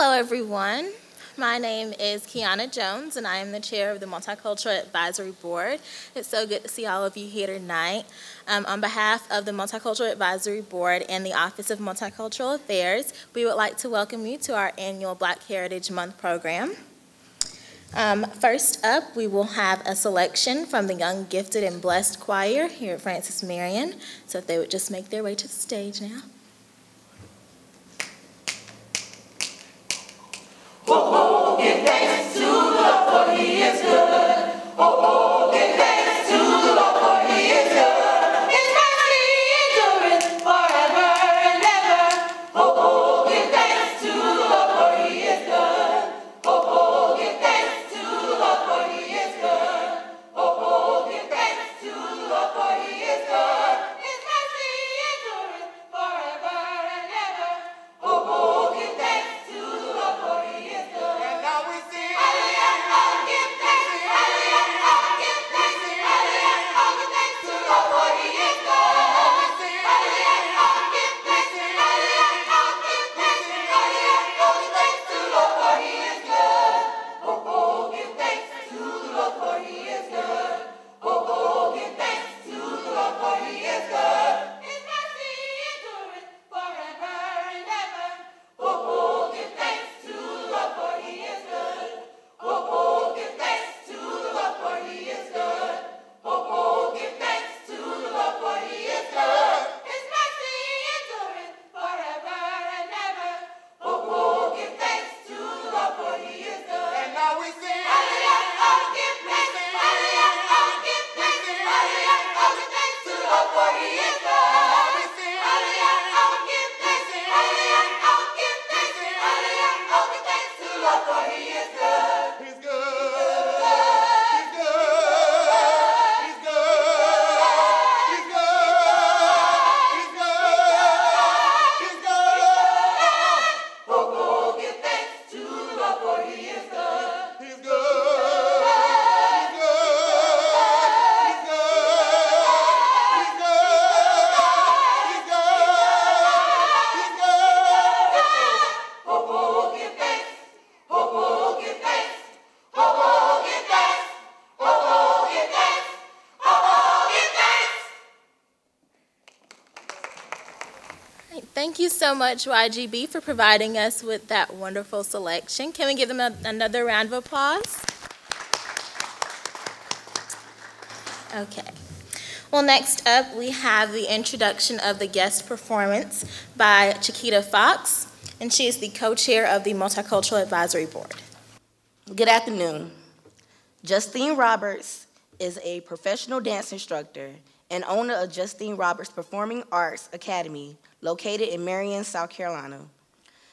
Hello, everyone. My name is Kiana Jones, and I am the chair of the Multicultural Advisory Board. It's so good to see all of you here tonight. On behalf of the Multicultural Advisory Board and the Office of Multicultural Affairs, we would like to welcome you to our annual Black Heritage Month program. First up, we will have a selection from the Young, Gifted, and Blessed Choir here at Francis Marion. So if they would just make their way to the stage now. Oh, oh, give thanks to the Lord, for He is good. Oh, oh, give thanks to the Lord, for He is good. His mercy endureth forever and ever. Oh, oh, give thanks to the Lord, for He is good. Oh, oh, give thanks to the Lord, for He is good. Oh, oh, give thanks to the Lord, for He is good. His mercy endureth forever and ever. Oh, oh, give thanks to the Lord, for He is good. And now we sing. Hallelujah, oh, give thanks. Hallelujah, oh, give thanks. Hallelujah, oh, give thanks to the Lord, for He is good. Hallelujah, oh, give thanks. Hallelujah, oh, give thanks. Hallelujah, oh, give thanks to the Lord, for He is good. Oh, oh, give thanks to the Lord, for He is good. Oh, oh, give thanks to the Lord, for He is good. His mercy endureth forever and ever. Oh, oh, give thanks to the Lord, for He is good. Oh, oh, give thanks to the Lord, for He is good. Oh, oh, give thanks to the Lord, for He is good. His mercy endureth forever and ever. Oh, oh, give thanks to the Lord, for He is good. And now we sing. Hallelujah, oh, give thanks. Hallelujah, oh, give thanks. Hallelujah, oh, give thanks to the Lord, for He is good. We sing. Hallelujah, oh, give thanks. Hallelujah, oh, give thanks. Hallelujah, oh, give thanks to the Lord, for He is good. He's good. He's good. He's good. He's good. He's good. He's good. Oh, oh, give thanks to the Lord, for He is good. He's good. He's good. He's good. He's good. He's good. He's good. Oh, oh, give thanks. Oh, oh, give thanks. Oh, oh, give thanks. Oh, oh, give thanks. Oh, oh, give thanks. Thank you so much, YGB, for providing us with that wonderful selection. Can we give them another round of applause? Okay. Well, next up, we have the introduction of the guest performance by Chiquita Fox, and she is the co-chair of the Multicultural Advisory Board. Good afternoon. Justine Roberts is a professional dance instructor and owner of Justine Roberts Performing Arts Academy, located in Marion, South Carolina.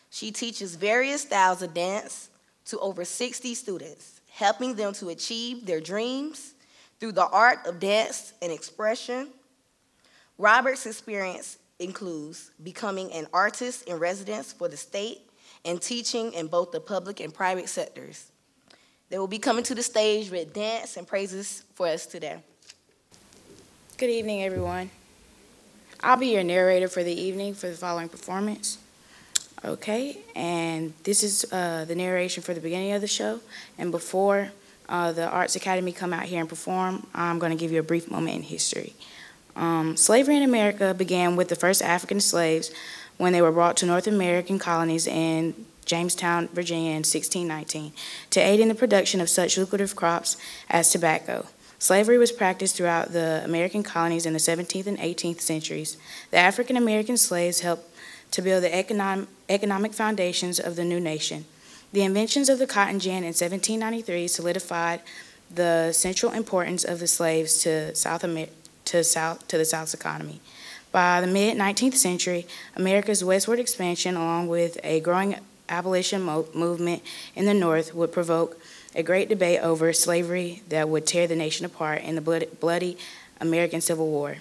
She teaches various styles of dance to over 60 students, helping them to achieve their dreams through the art of dance and expression. Roberts' experience includes becoming an artist in residence for the state and teaching in both the public and private sectors. They will be coming to the stage with dance and praises for us today. Good evening, everyone. I'll be your narrator for the evening for the following performance. Okay, and this is the narration for the beginning of the show. And before the Arts Academy come out here and perform, I'm going to give you a brief moment in history. Slavery in America began with the first African slaves when they were brought to North American colonies in Jamestown, Virginia in 1619 to aid in the production of such lucrative crops as tobacco. Slavery was practiced throughout the American colonies in the 17th and 18th centuries. The African American slaves helped to build the economic foundations of the new nation. The inventions of the cotton gin in 1793 solidified the central importance of the slaves to the South's economy. By the mid-19th century, America's westward expansion, along with a growing abolition movement in the North, would provoke a great debate over slavery that would tear the nation apart in the bloody American Civil War.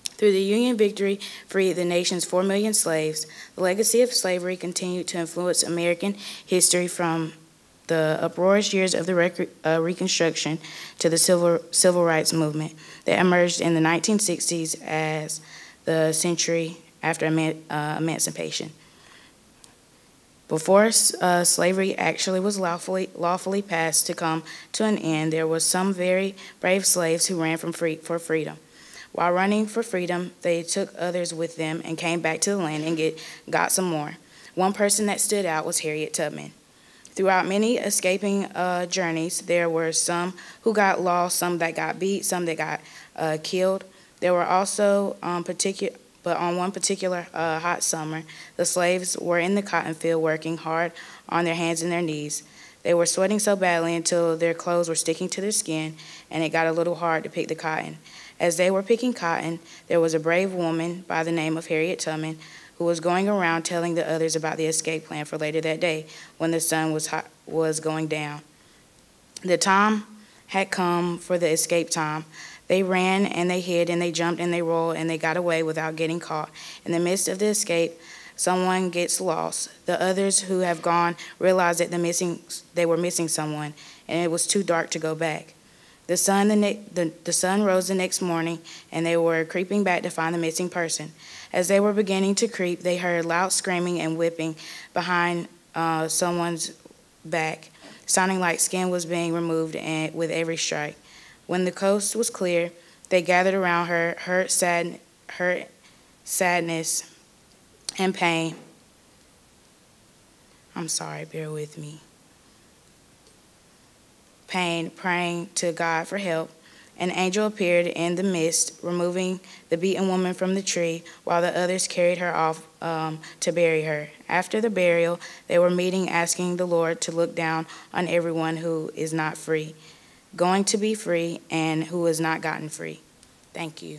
Through the Union victory freed the nation's 4 million slaves, the legacy of slavery continued to influence American history from the uproarious years of the Reconstruction to the Civil Rights Movement that emerged in the 1960s as the century after emancipation. Before slavery actually was lawfully passed to come to an end, there were some very brave slaves who ran for freedom. While running for freedom, they took others with them and came back to the land and got some more. One person that stood out was Harriet Tubman. Throughout many escaping journeys, there were some who got lost, some that got beat, some that got killed. There were also but on one particular hot summer, the slaves were in the cotton field working hard on their hands and their knees. They were sweating so badly until their clothes were sticking to their skin, and it got a little hard to pick the cotton. As they were picking cotton, there was a brave woman by the name of Harriet Tubman who was going around telling the others about the escape plan for later that day when the sun was going down. The time had come for the escape time. They ran and they hid and they jumped and they rolled and they got away without getting caught. In the midst of the escape, someone gets lost. The others who have gone realize that they were missing someone, and it was too dark to go back. The sun rose the next morning, and they were creeping back to find the missing person. As they were beginning to creep, they heard loud screaming and whipping behind someone's back, sounding like skin was being removed with every strike. When the coast was clear, they gathered around her, her sadness and pain. I'm sorry, bear with me. Pain, praying to God for help. An angel appeared in the mist, removing the beaten woman from the tree, while the others carried her off to bury her. After the burial, they were meeting, asking the Lord to look down on everyone who is not free, going to be free, and who has not gotten free. Thank you.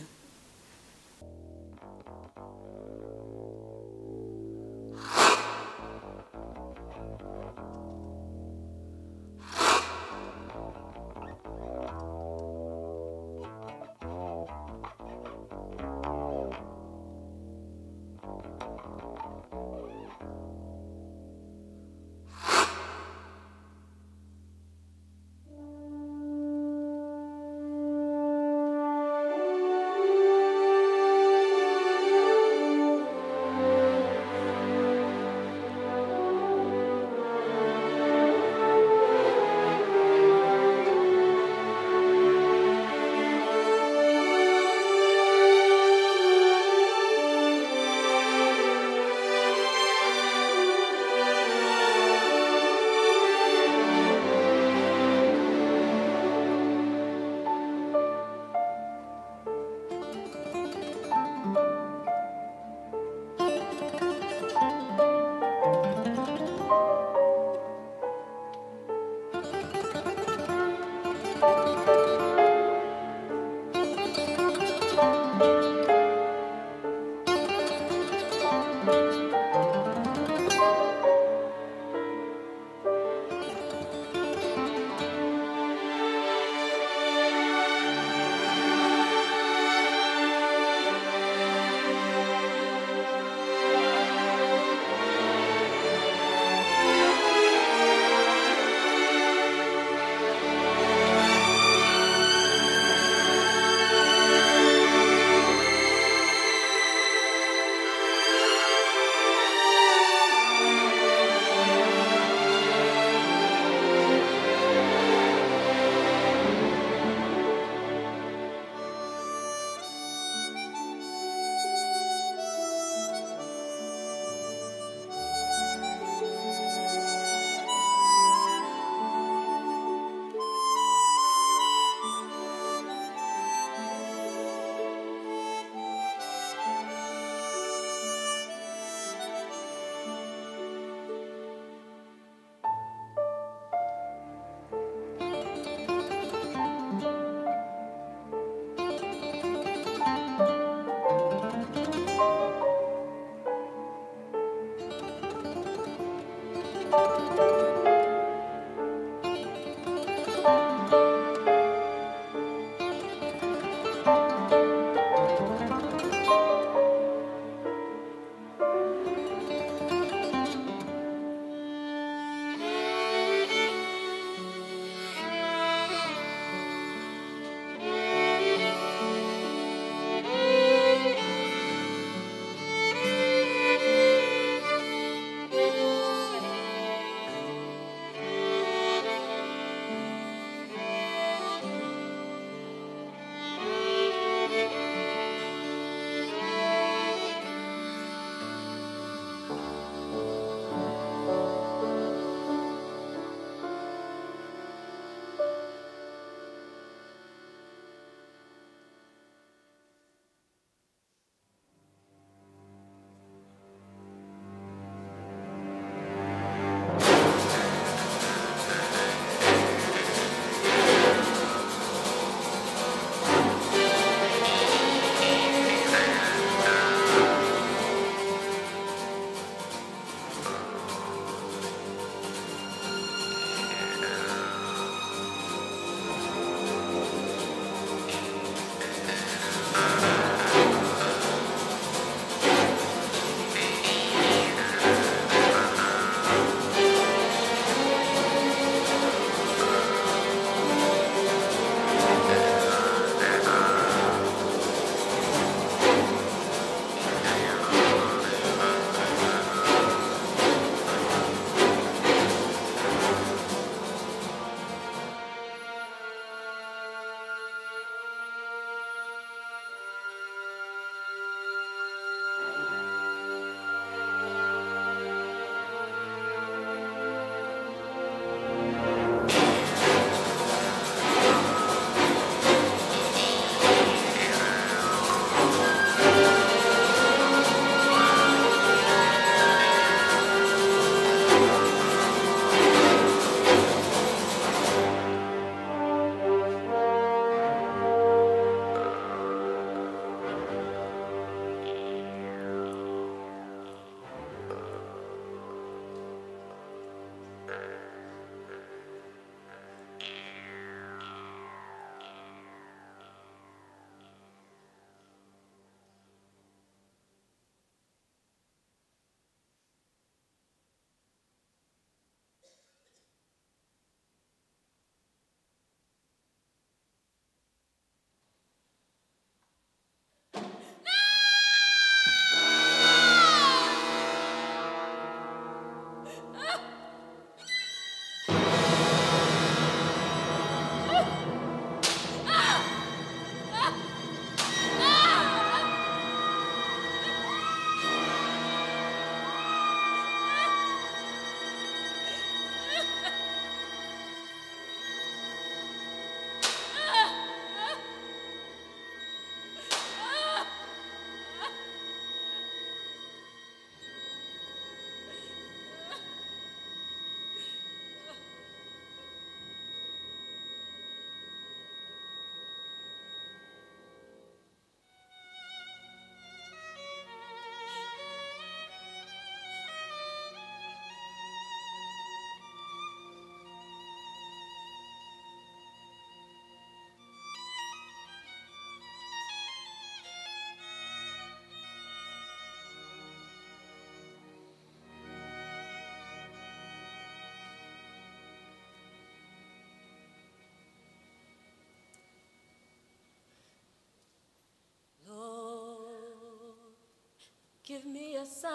Give me a sign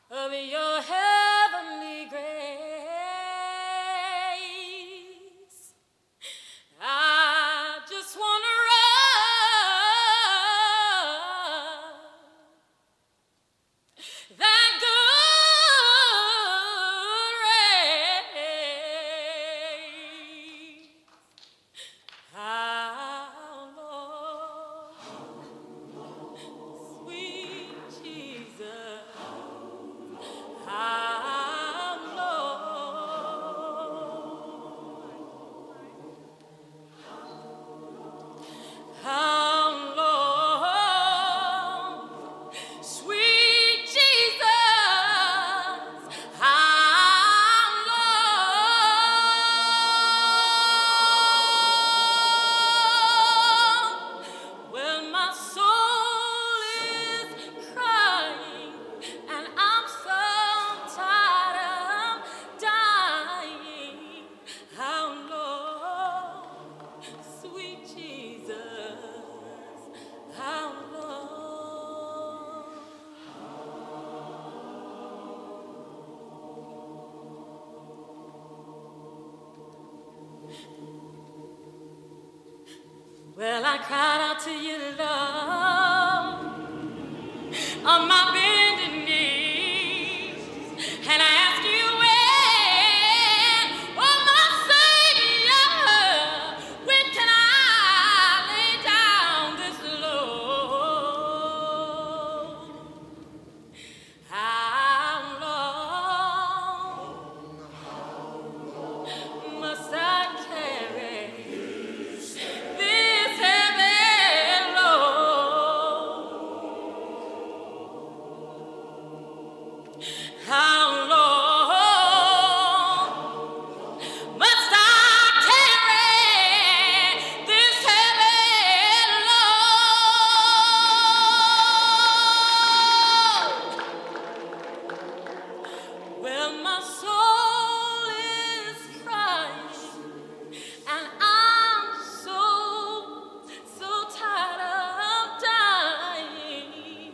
of your heavenly grace. I just want to run that good race. How long, sweet Jesus, how long, sweet Jesus, how long? Well, my soul is crying, and I'm so tired of dying. How long, sweet Jesus, how long? Well, I cried out to you, Lord, on my bending knees, and I asked you when, oh my Savior, when can I lay down this load? How long must I carry this heavy load? How long must I carry this heavy load? Well, my soul is crying, and I'm so tired of dying.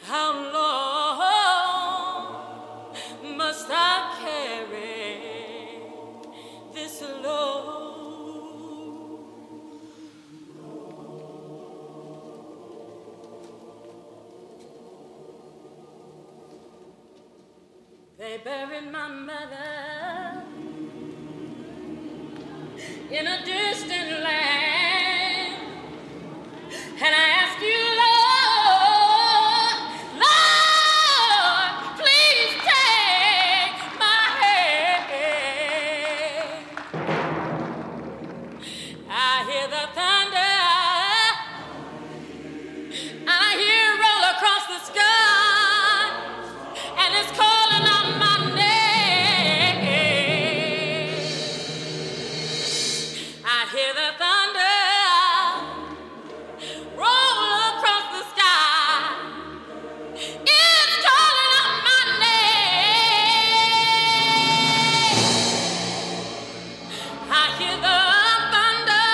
How long must I carry this load? They buried my mother in a distant land, and I ask you, Lord, please take my hand. I hear the thunder, and I hear it roll across the sky, and it's calling out my name. I hear the thunder roll across the sky. It's calling out my name. I hear the thunder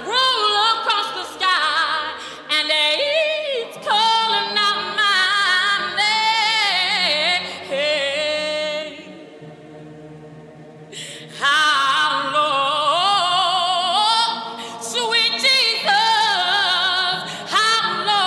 roll across the sky, and it's calling out my name. How long, sweet Jesus, how long?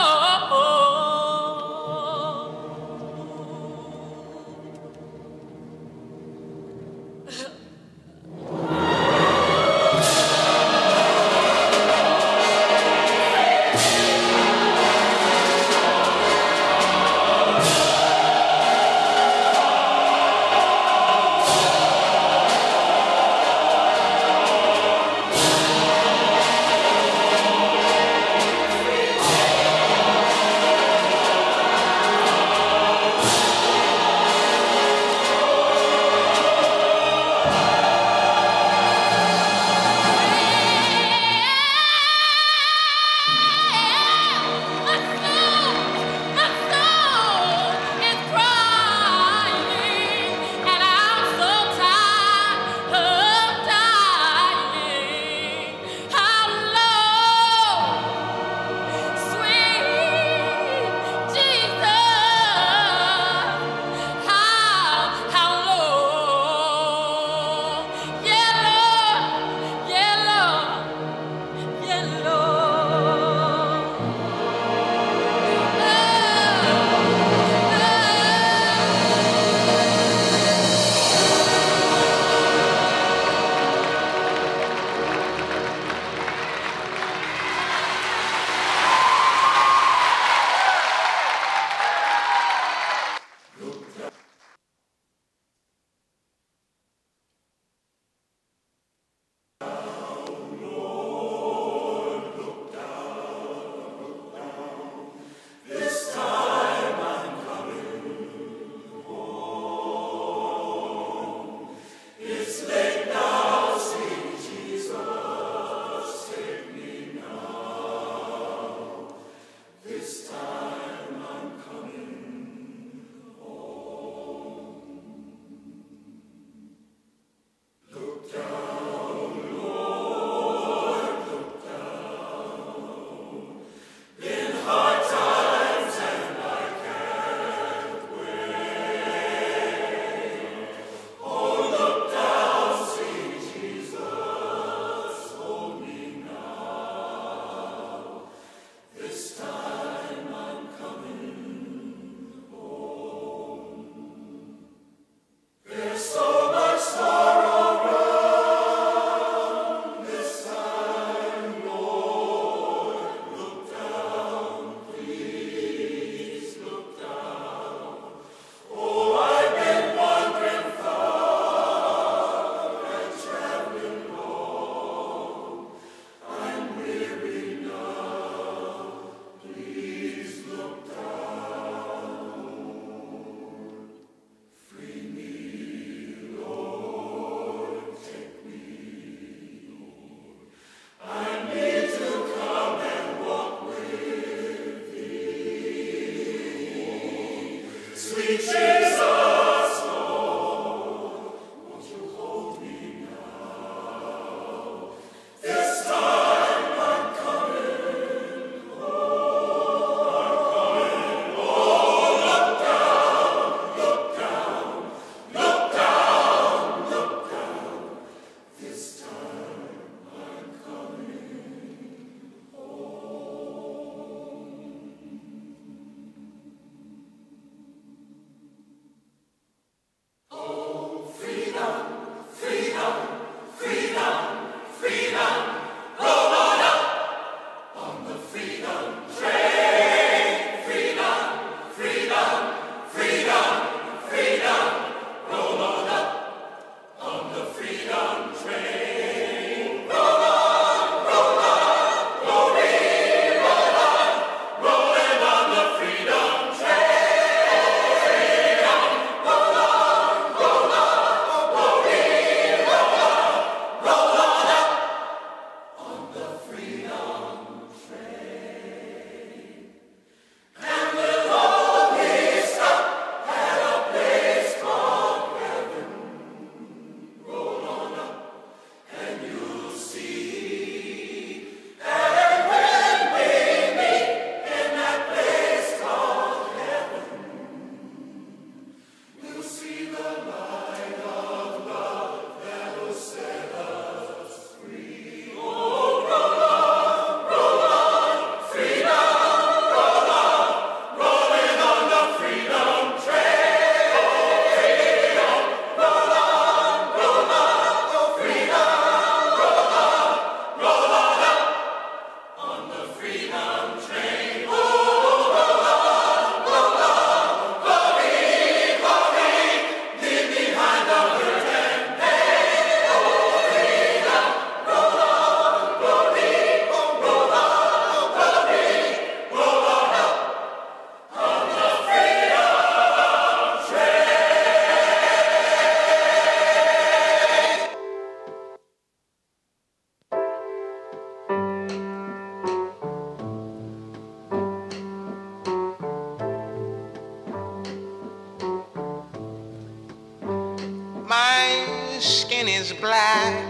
is black.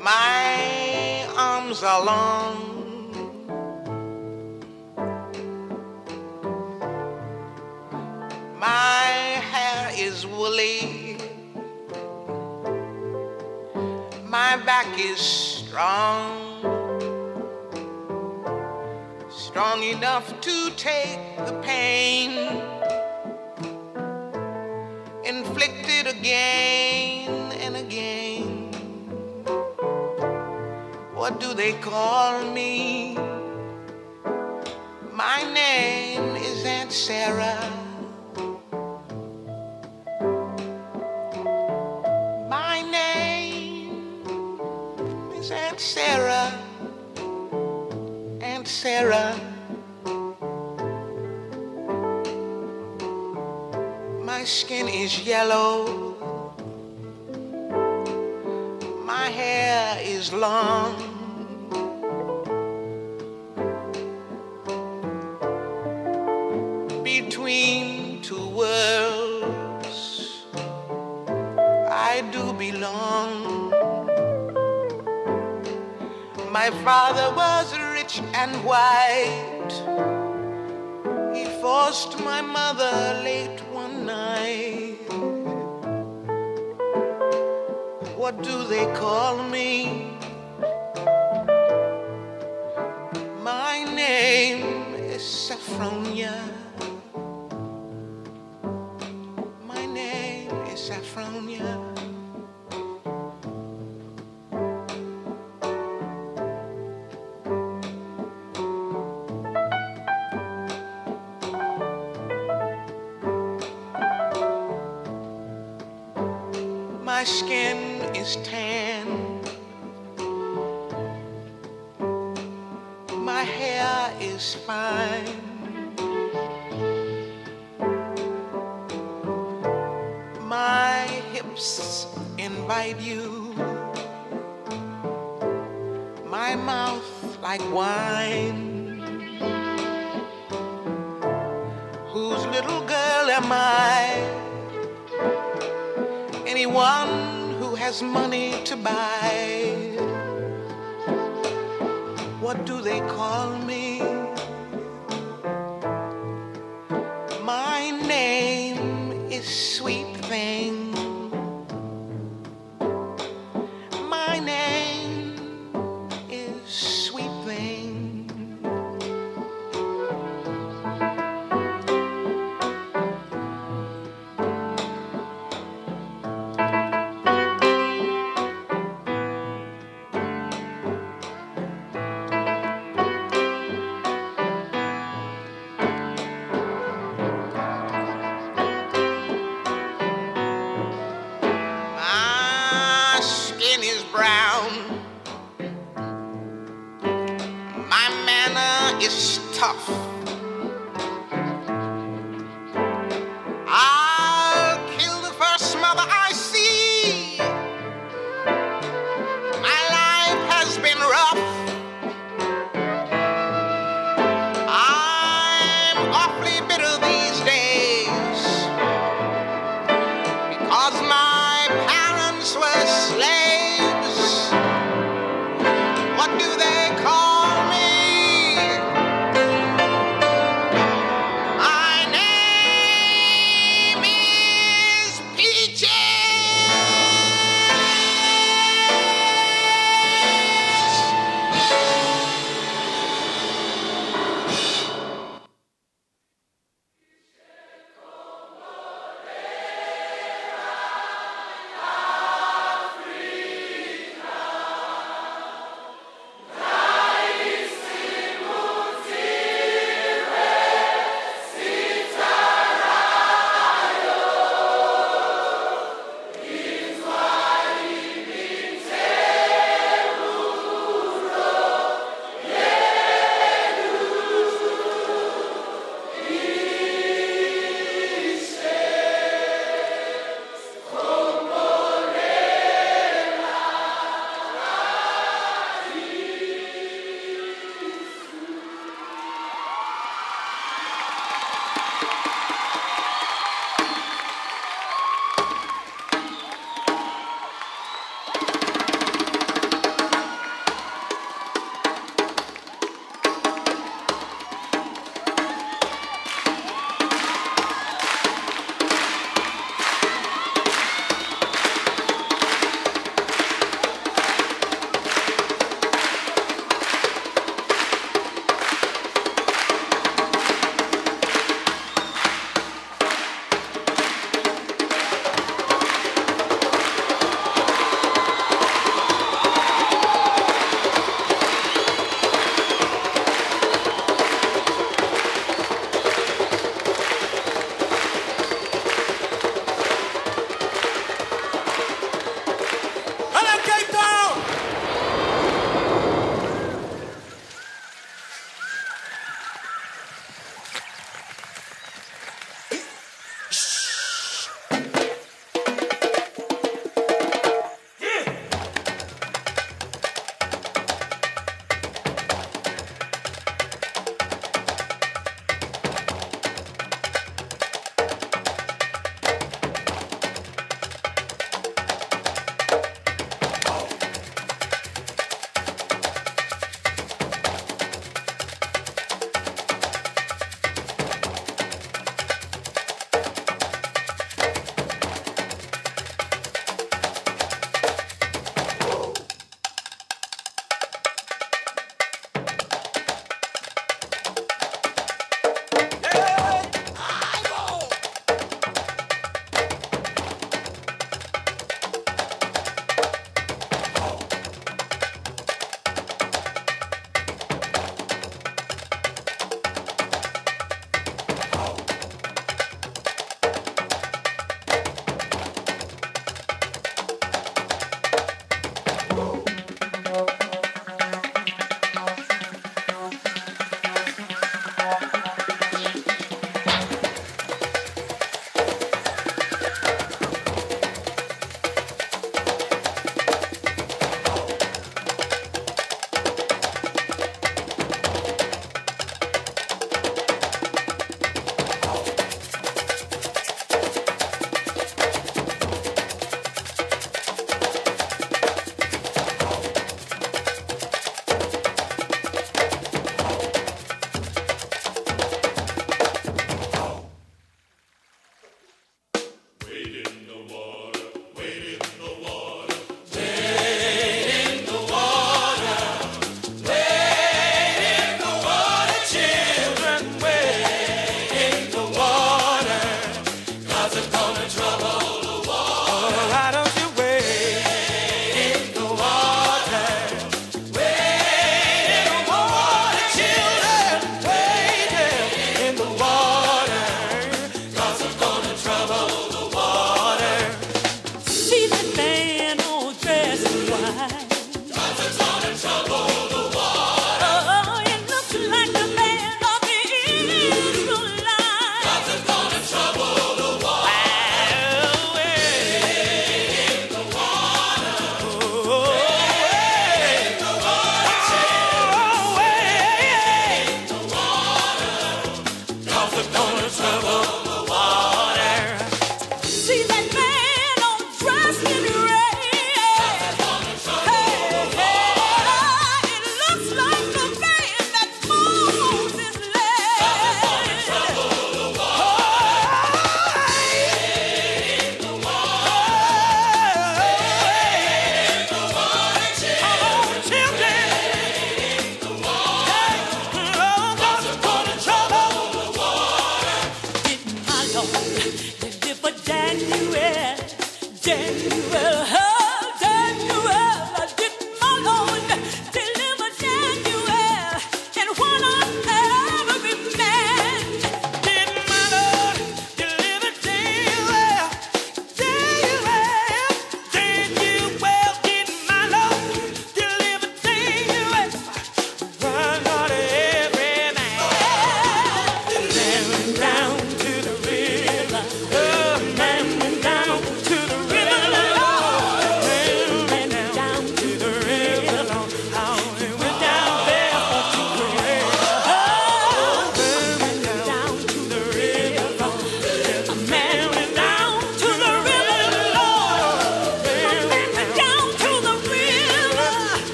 My arms are long. My hair is woolly. My back is strong. Strong enough to take the pain inflicted again and again. What do they call me? My name is Aunt Sarah. My name is Aunt Sarah. Aunt Sarah. My skin is yellow. My hair is long. Between two worlds, I do belong. My father was rich and white. He forced my mother late one night. What do they call me? My name is Saffronia. My name is Saffronia. My skin is tan. My hair is fine. My hips invite you. My mouth like wine. Whose little girl am I? Anyone who has money to buy. What do they call me? My name is Sweet Thing. My name is Sweet Thing.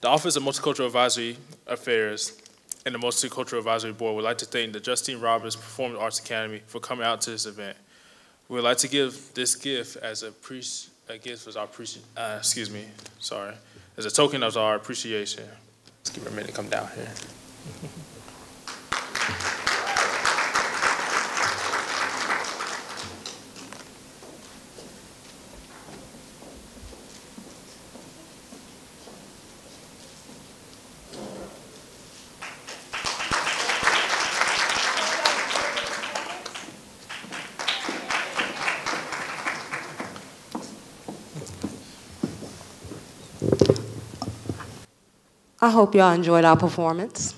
The Office of Multicultural Advisory Affairs and the Multicultural Advisory Board would like to thank the Justine Roberts Performing Arts Academy for coming out to this event. We would like to give this gift as a token of our appreciation. Give her a minute to come down here. I hope y'all enjoyed our performance.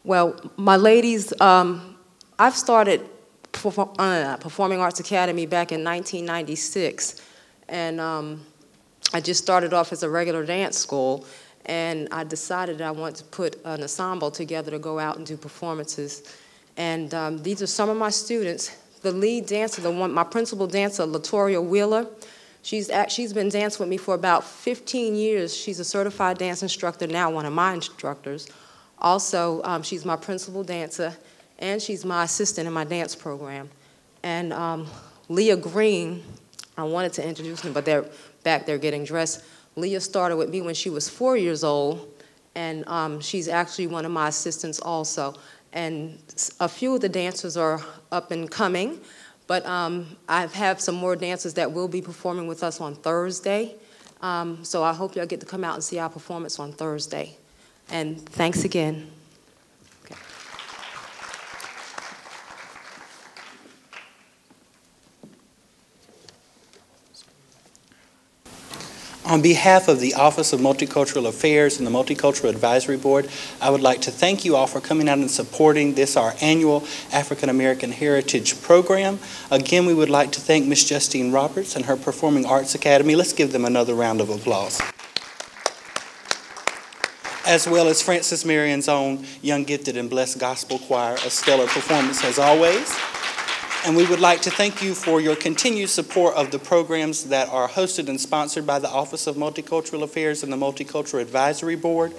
Well, my ladies, I've started Performing Arts Academy back in 1996, and I just started off as a regular dance school, and I decided I wanted to put an ensemble together to go out and do performances. And these are some of my students. The lead dancer, my principal dancer, Latoria Wheeler, she's been dancing with me for about 15 years. She's a certified dance instructor now, one of my instructors. Also, she's my principal dancer, and she's my assistant in my dance program. And Leah Green, I wanted to introduce them, but they're back there getting dressed. Leah started with me when she was 4 years old, and she's actually one of my assistants also. And a few of the dancers are up and coming, but I have some more dancers that will be performing with us on Thursday. So I hope y'all get to come out and see our performance on Thursday. And thanks again. Okay. On behalf of the Office of Multicultural Affairs and the Multicultural Advisory Board, I would like to thank you all for coming out and supporting our annual African American Heritage Program. Again, we would like to thank Ms. Justine Roberts and her Performing Arts Academy. Let's give them another round of applause. As well as Francis Marion's own Young Gifted and Blessed Gospel Choir, a stellar performance as always. And we would like to thank you for your continued support of the programs that are hosted and sponsored by the Office of Multicultural Affairs and the Multicultural Advisory Board.